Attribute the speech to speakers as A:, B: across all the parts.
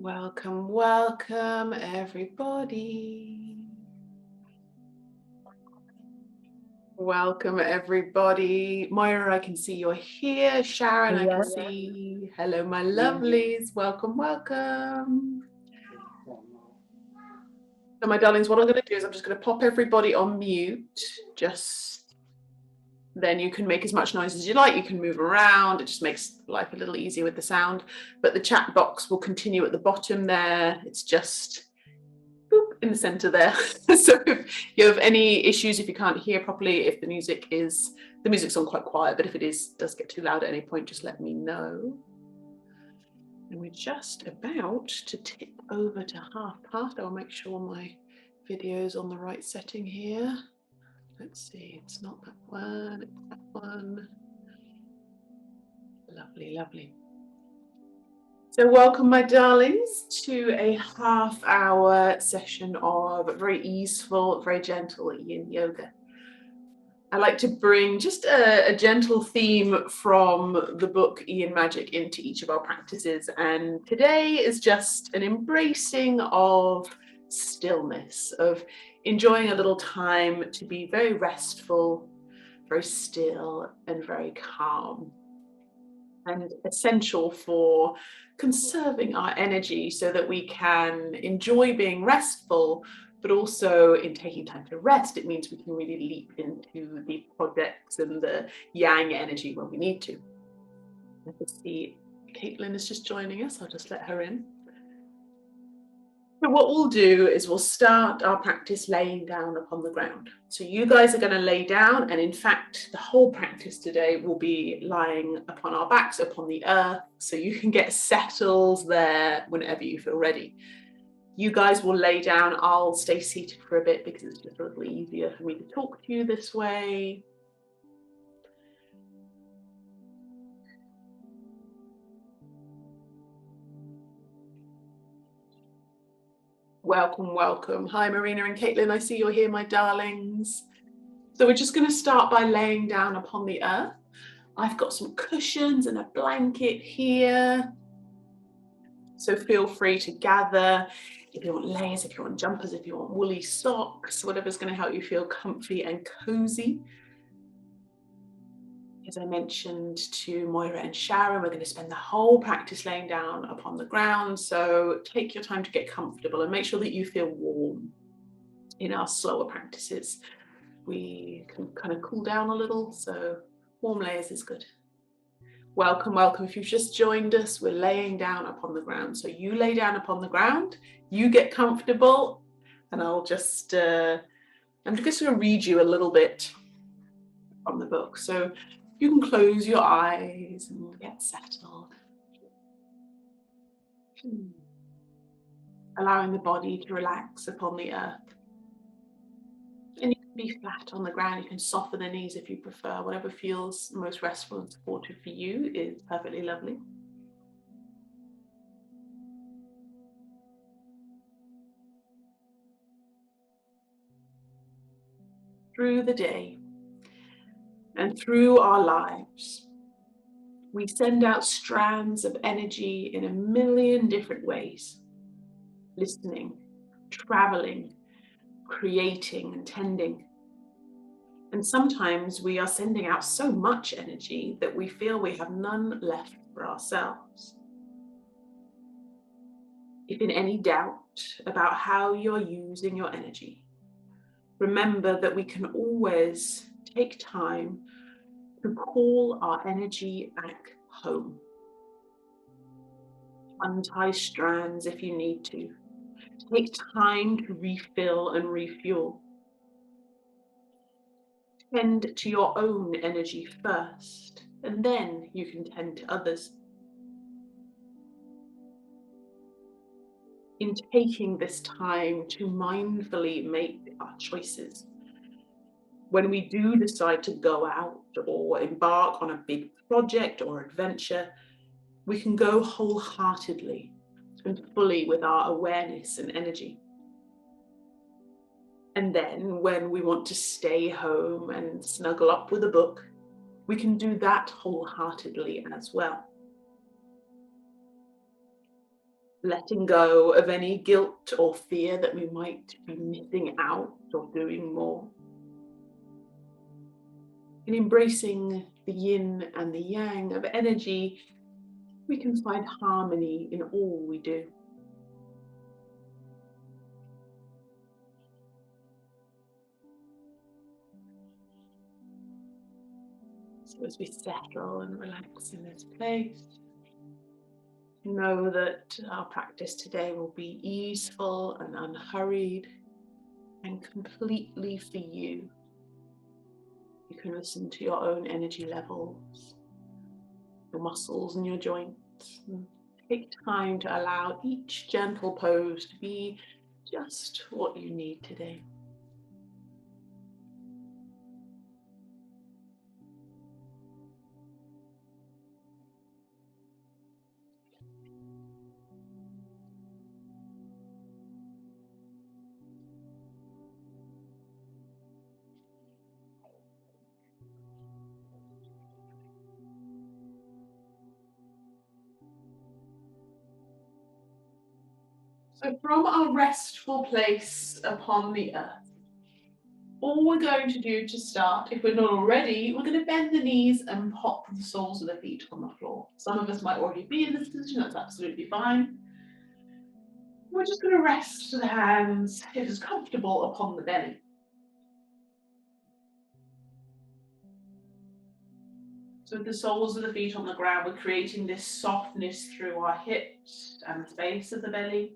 A: Welcome, welcome, everybody. Welcome, everybody. Moira, I can see you're here. Sharon, I can see. Hello, my lovelies. Welcome, welcome. So, my darlings, what I'm going to do is I'm just going to pop everybody on mute. Then you can make as much noise as you like. You can move around. It just makes life a little easier with the sound. But the chat box will continue at the bottom there. It's just in the center there. So if you have any issues, if you can't hear properly, if the music's on quite quiet, but if it does get too loud at any point, just let me know. And we're just about to tip over to half past. I'll make sure my video's on the right setting here. Let's see, it's not that one, it's that one. Lovely, lovely. So welcome, my darlings, to a half-hour session of very easeful, very gentle Yin Yoga. I like to bring just a gentle theme from the book Yin Magic into each of our practices. And today is just an embracing of stillness, of enjoying a little time to be very restful, very still, and very calm. And essential for conserving our energy so that we can enjoy being restful, but also in taking time to rest, it means we can really leap into the projects and the yang energy when we need to. Let's see, Caitlin is just joining us. I'll just let her in. So what we'll do is we'll start our practice laying down upon the ground. So you guys are going to lay down, and in fact, the whole practice today will be lying upon our backs, upon the earth, so you can get settled there whenever you feel ready. You guys will lay down. I'll stay seated for a bit because it's just a little easier for me to talk to you this way. Welcome, welcome. Hi, Marina and Caitlin. I see you're here, my darlings. So we're just going to start by laying down upon the earth. I've got some cushions and a blanket here. So feel free to gather if you want layers, if you want jumpers, if you want woolly socks, whatever's going to help you feel comfy and cozy. As I mentioned to Moira and Sharon, we're going to spend the whole practice laying down upon the ground. So take your time to get comfortable and make sure that you feel warm. In our slower practices, we can kind of cool down a little. So warm layers is good. Welcome, welcome. If you've just joined us, we're laying down upon the ground. So you lay down upon the ground, you get comfortable, and I'm just going to read you a little bit from the book. So you can close your eyes and get settled. Allowing the body to relax upon the earth. And you can be flat on the ground. You can soften the knees if you prefer. Whatever feels most restful and supportive for you is perfectly lovely. Through the day and through our lives, we send out strands of energy in a million different ways. Listening, traveling, creating and tending. And sometimes we are sending out so much energy that we feel we have none left for ourselves. If in any doubt about how you're using your energy, remember that we can always take time to call our energy back home. Untie strands if you need to. Take time to refill and refuel. Tend to your own energy first, and then you can tend to others. In taking this time to mindfully make our choices, when we do decide to go out or embark on a big project or adventure, we can go wholeheartedly and fully with our awareness and energy. And then when we want to stay home and snuggle up with a book, we can do that wholeheartedly as well. letting go of any guilt or fear that we might be missing out or doing more, and embracing the yin and the yang of energy, we can find harmony in all we do. So as we settle and relax in this place, know that our practice today will be easeful and unhurried and completely for you. You can listen to your own energy levels, your muscles and your joints, and take time to allow each gentle pose to be just what you need today. So from our restful place upon the earth, all we're going to do to start, if we're not already, we're going to bend the knees and pop the soles of the feet on the floor. Some of us might already be in this position, that's absolutely fine. We're just going to rest the hands, if it's comfortable, upon the belly. So with the soles of the feet on the ground, we're creating this softness through our hips and the base of the belly.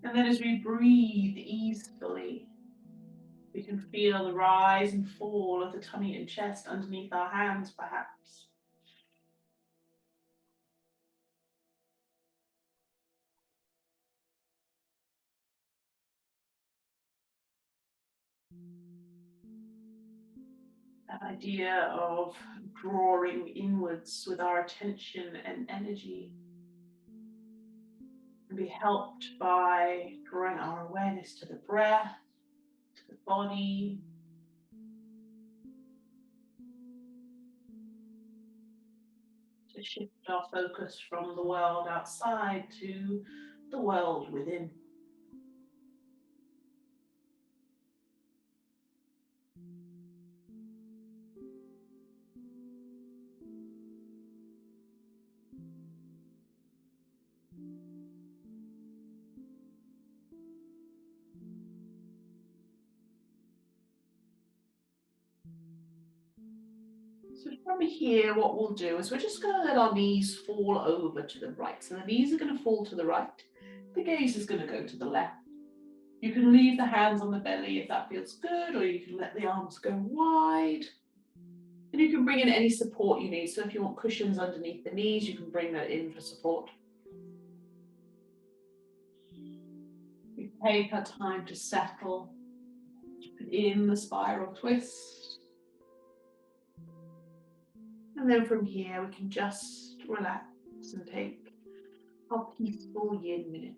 A: And then as we breathe easily, we can feel the rise and fall of the tummy and chest underneath our hands, perhaps. That idea of drawing inwards with our attention and energy, and be helped by drawing our awareness to the breath, to the body, to shift our focus from the world outside to the world within. So from here, what we'll do is we're just going to let our knees fall over to the right. So the knees are going to fall to the right. The gaze is going to go to the left. You can leave the hands on the belly if that feels good, or you can let the arms go wide. And you can bring in any support you need. So if you want cushions underneath the knees, you can bring that in for support. We take our time to settle in the spiral twist. And then from here, we can just relax and take our peaceful yin minute.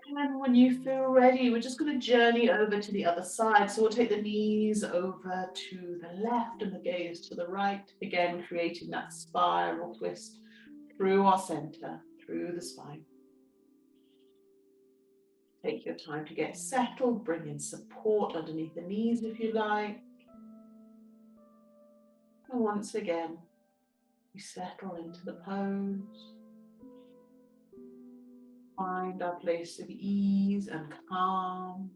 A: And when you feel ready, we're just going to journey over to the other side. So we'll take the knees over to the left and the gaze to the right. Again, creating that spiral twist through our center, through the spine. Take your time to get settled. Bring in support underneath the knees if you like. And once again, we settle into the pose. Find our place of ease and calm.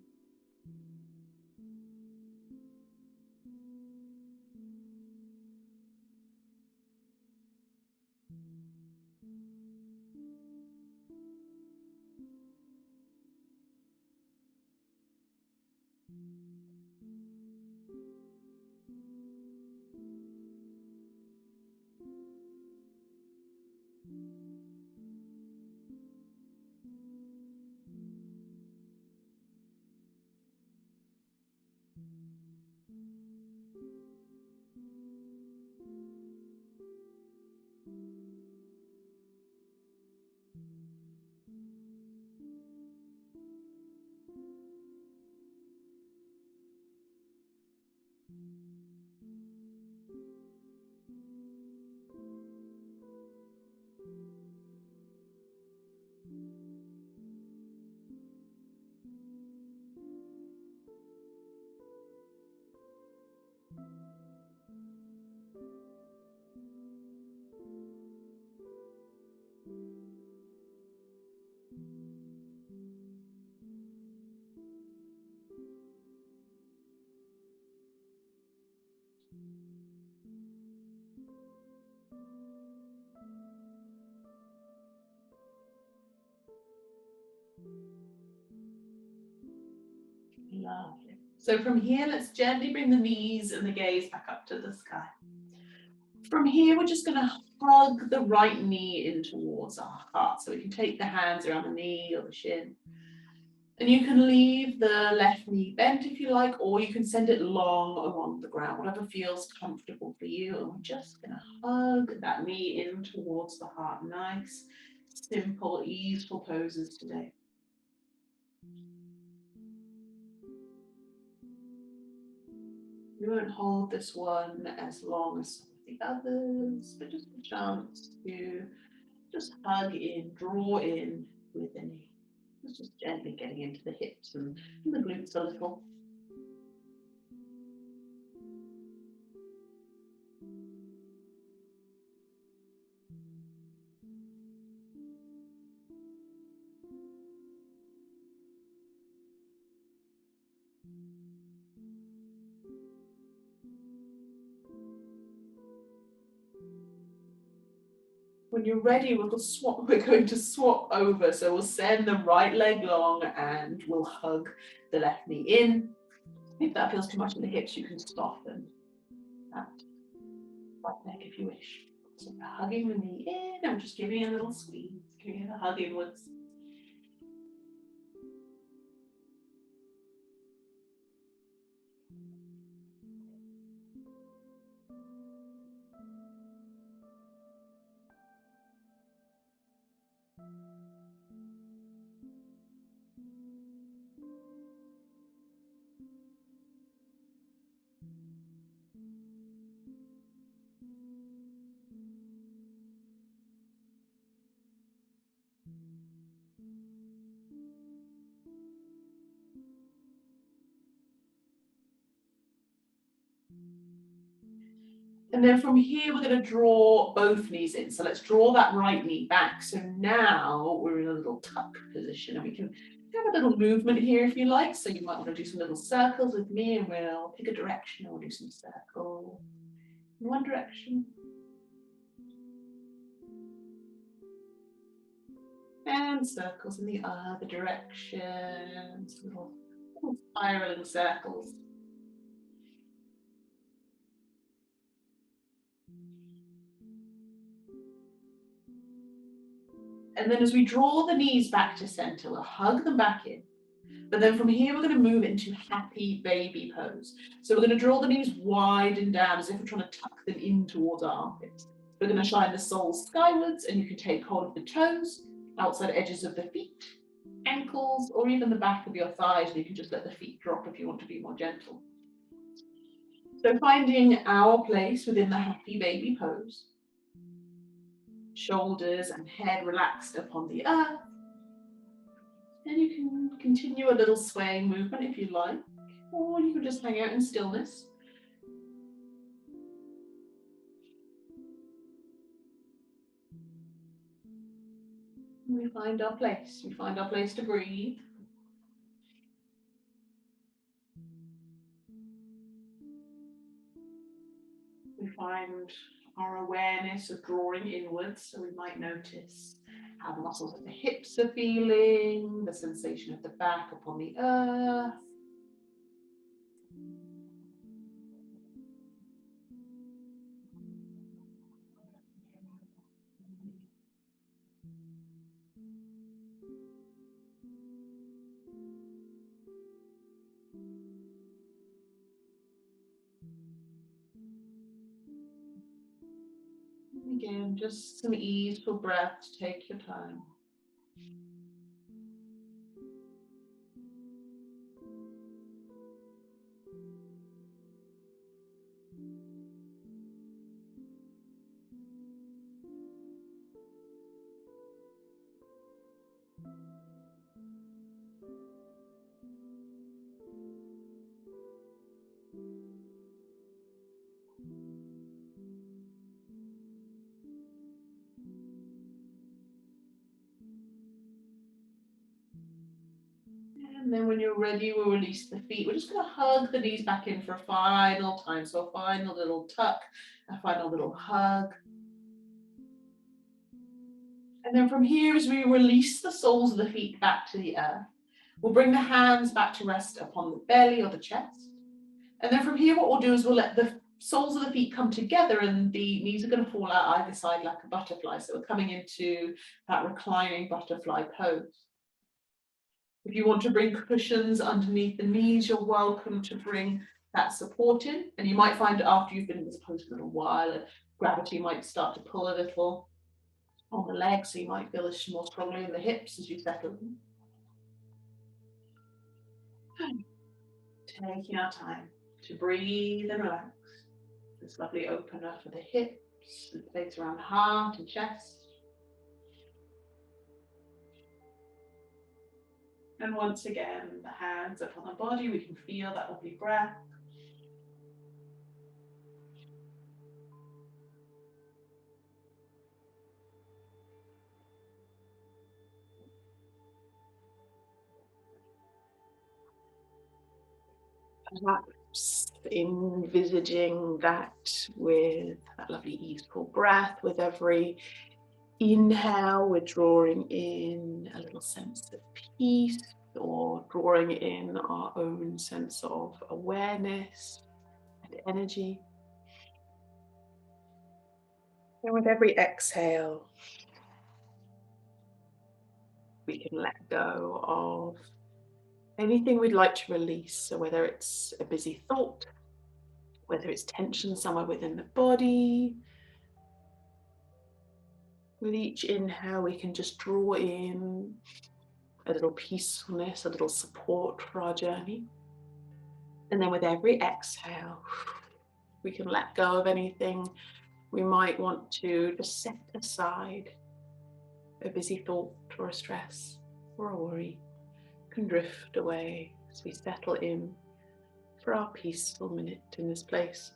A: Lovely. So from here, let's gently bring the knees and the gaze back up to the sky. From here, we're just going to hug the right knee in towards our heart. So we can take the hands around the knee or the shin. And you can leave the left knee bent if you like, or you can send it long along the ground, whatever feels comfortable for you. And we're just going to hug that knee in towards the heart. Nice, simple, easeful poses today. We won't hold this one as long as some of the others, but just a chance to just hug in, draw in with the knee. It's just gently getting into the hips and the glutes a little. When you're ready, we're going to swap over. So we'll send the right leg long and we'll hug the left knee in. If that feels too much in the hips, you can soften that right leg if you wish. So we're hugging the knee in and just giving it a little squeeze, giving it a hug inwards. And then from here, we're going to draw both knees in. So let's draw that right knee back. So now we're in a little tuck position and we can have a little movement here if you like. So you might want to do some little circles with me and we'll pick a direction and we'll do some circles in one direction. And circles in the other direction. Little spiraling circles. And then as we draw the knees back to center, we'll hug them back in. But then from here, we're going to move into happy baby pose. So we're going to draw the knees wide and down as if we're trying to tuck them in towards our armpits. We're going to shine the soles skywards and you can take hold of the toes, outside edges of the feet. ankles, or even the back of your thighs. You can just let the feet drop if you want to be more gentle. So finding our place within the happy baby pose. Shoulders and head relaxed upon the earth. And you can continue a little swaying movement if you like, or you can just hang out in stillness. We find our place. We find our place to breathe. We find our awareness of drawing inwards, so we might notice how the muscles of the hips are feeling, the sensation of the back upon the earth. Again, just some easeful breaths, take your time. And then when you're ready, we'll release the feet. We're just going to hug the knees back in for a final time. So a final little tuck, a final little hug. And then from here, as we release the soles of the feet back to the earth, we'll bring the hands back to rest upon the belly or the chest. And then from here, what we'll do is we'll let the soles of the feet come together and the knees are going to fall out either side like a butterfly. So we're coming into that reclining butterfly pose. If you want to bring cushions underneath the knees, you're welcome to bring that support in. And you might find after you've been in this pose for a little while, gravity might start to pull a little on the legs, so you might feel this more strongly in the hips as you settle in. Taking our time to breathe and relax. This lovely opener for the hips, the place around the heart and chest. And once again, the hands up on the body, we can feel that lovely breath. Perhaps envisaging that with that lovely easeful breath, with every inhale, we're drawing in a little sense of peace, or drawing in our own sense of awareness and energy. And with every exhale, we can let go of anything we'd like to release. So whether it's a busy thought, whether it's tension somewhere within the body. With each inhale, we can just draw in a little peacefulness, a little support for our journey. And then with every exhale, we can let go of anything we might want to just set aside. A busy thought or a stress or a worry can drift away as we settle in for our peaceful minute in this place.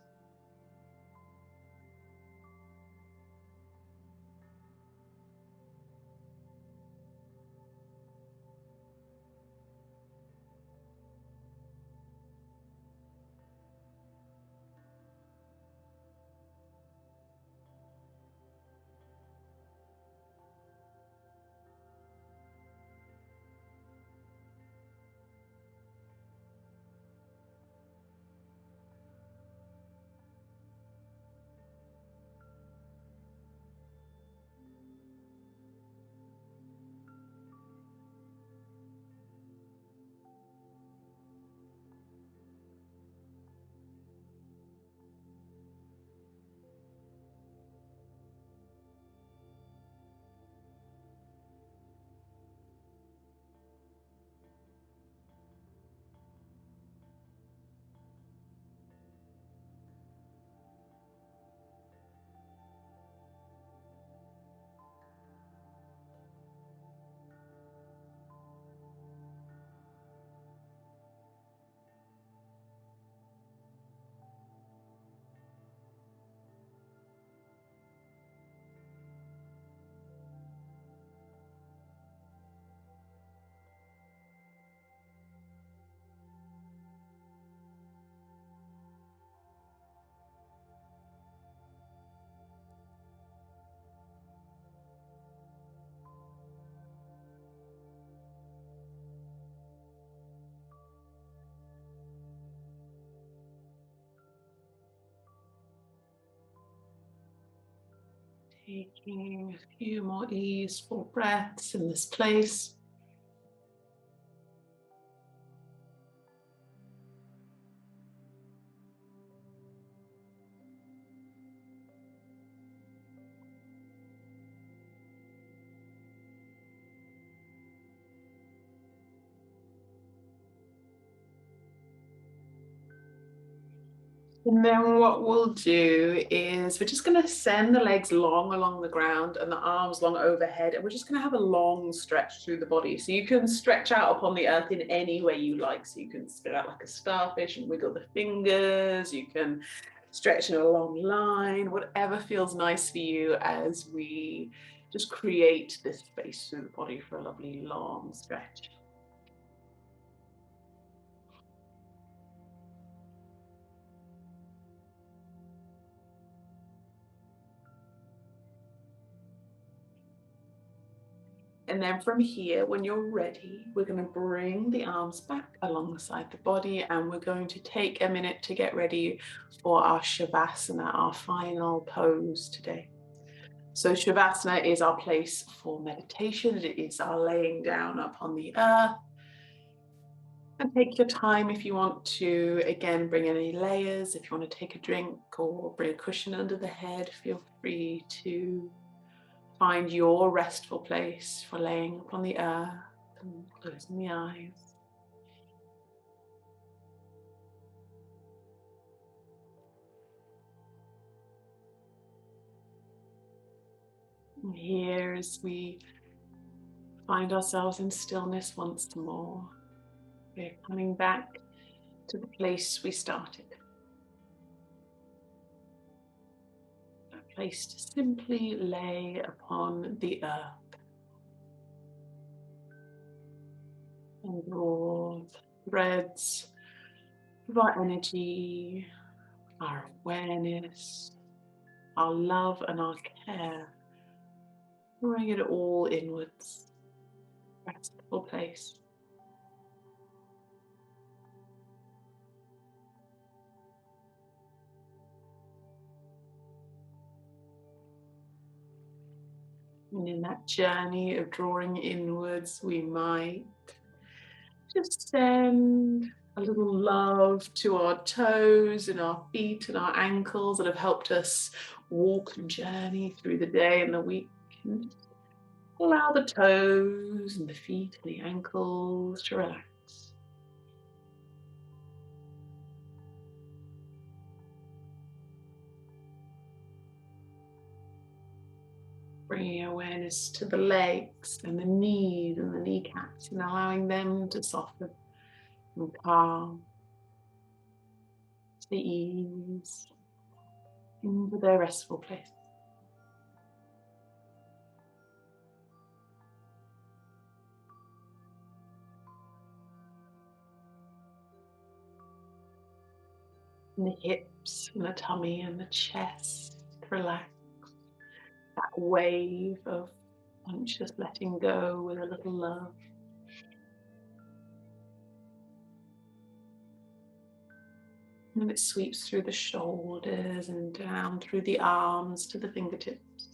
A: Taking a few more easeful breaths in this place. And then what we'll do is we're just going to send the legs long along the ground and the arms long overhead. And we're just going to have a long stretch through the body. So you can stretch out upon the earth in any way you like. So you can spread out like a starfish and wiggle the fingers. You can stretch in a long line, whatever feels nice for you as we just create this space through the body for a lovely long stretch. And then from here, when you're ready, we're going to bring the arms back alongside the body and we're going to take a minute to get ready for our Shavasana, our final pose today. So Shavasana is our place for meditation. It is our laying down upon the earth. And take your time if you want to, again, bring any layers. If you want to take a drink or bring a cushion under the head, feel free to find your restful place for laying upon the earth and closing the eyes. And here, as we find ourselves in stillness once more, we're coming back to the place we started. A place to simply lay upon the earth and draw threads of our energy, our awareness, our love and our care. Bring it all inwards, restful place. And in that journey of drawing inwards, we might just send a little love to our toes and our feet and our ankles that have helped us walk and journey through the day and the week. And just allow the toes and the feet and the ankles to relax. Bringing awareness to the legs and the knees and the kneecaps and allowing them to soften and calm to ease into their restful place. And the hips and the tummy and the chest relax. That wave of conscious letting go with a little love. And it sweeps through the shoulders and down through the arms to the fingertips.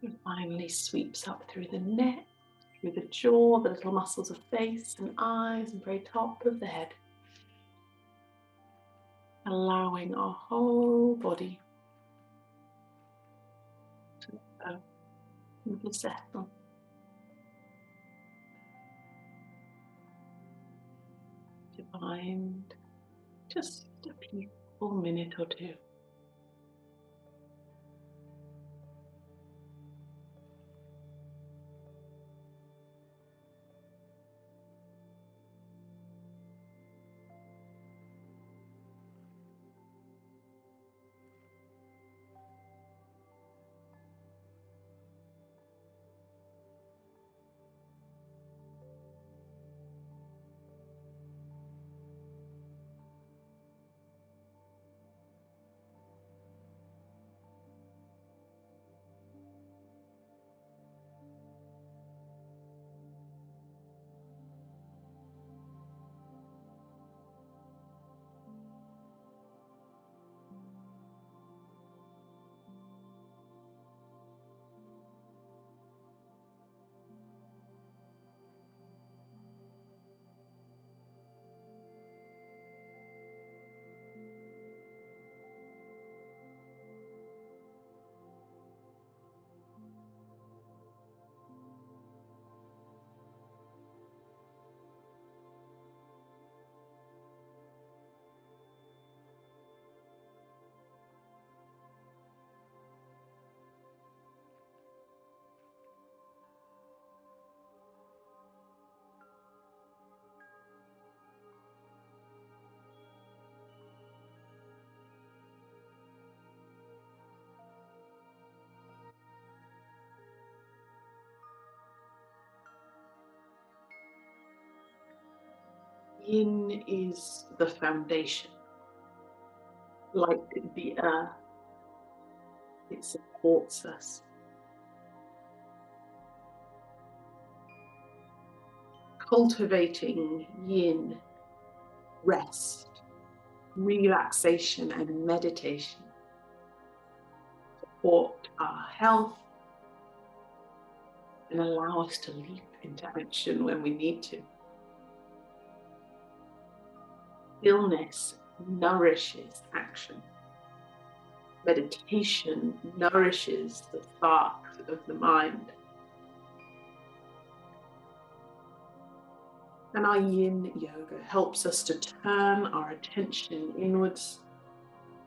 A: And finally sweeps up through the neck, through the jaw, the little muscles of face and eyes, and very top of the head. Allowing our whole body to go and to settle. To find just a peaceful minute or two. Yin is the foundation, like the earth. It supports us. Cultivating yin, rest, relaxation, and meditation support our health and allow us to leap into action when we need to. Stillness nourishes action. Meditation nourishes the spark of the mind. And our Yin Yoga helps us to turn our attention inwards,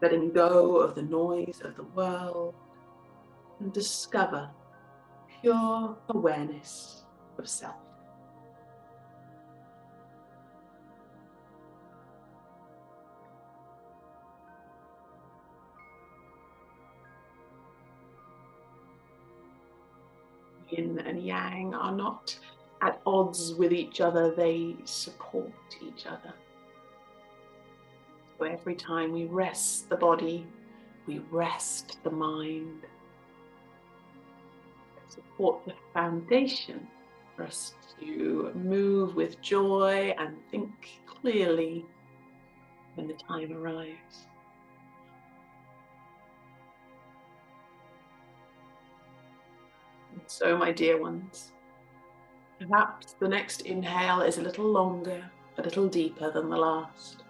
A: letting go of the noise of the world and discover pure awareness of self. Yin and Yang are not at odds with each other, they support each other. So every time we rest the body, we rest the mind. Support the foundation for us to move with joy and think clearly when the time arrives. And so, my dear ones, perhaps the next inhale is a little longer, a little deeper than the last.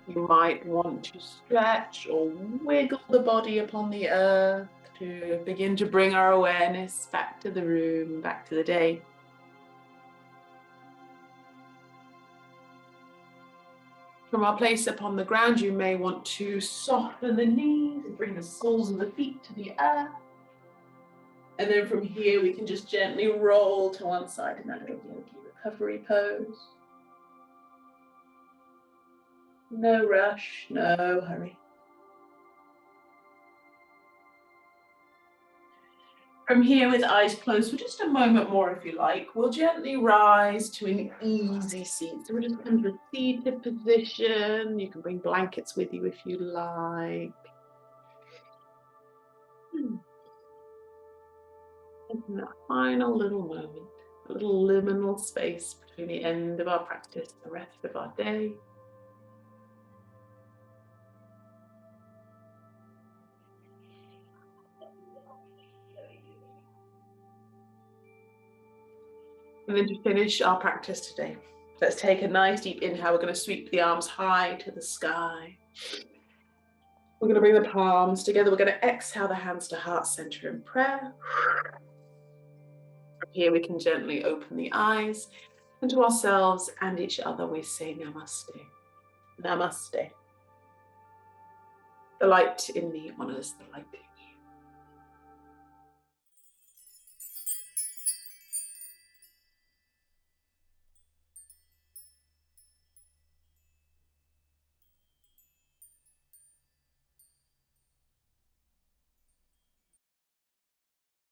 A: You might want to stretch or wiggle the body upon the earth to begin to bring our awareness back to the room, back to the day. From our place upon the ground, you may want to soften the knees and bring the soles of the feet to the earth. And then from here, we can just gently roll to one side in that little yogi recovery pose. No rush, no hurry. From here, with eyes closed for just a moment more, if you like, we'll gently rise to an easy seat. So we're just in the seated position. You can bring blankets with you if you like. And that final little moment, a little liminal space between the end of our practice and the rest of our day. And then to finish our practice today, let's take a nice deep inhale. We're going to sweep the arms high to the sky. We're going to bring the palms together. We're going to exhale the hands to heart center in prayer. From here, we can gently open the eyes, and to ourselves and each other, we say Namaste. Namaste. The light in me honors the light.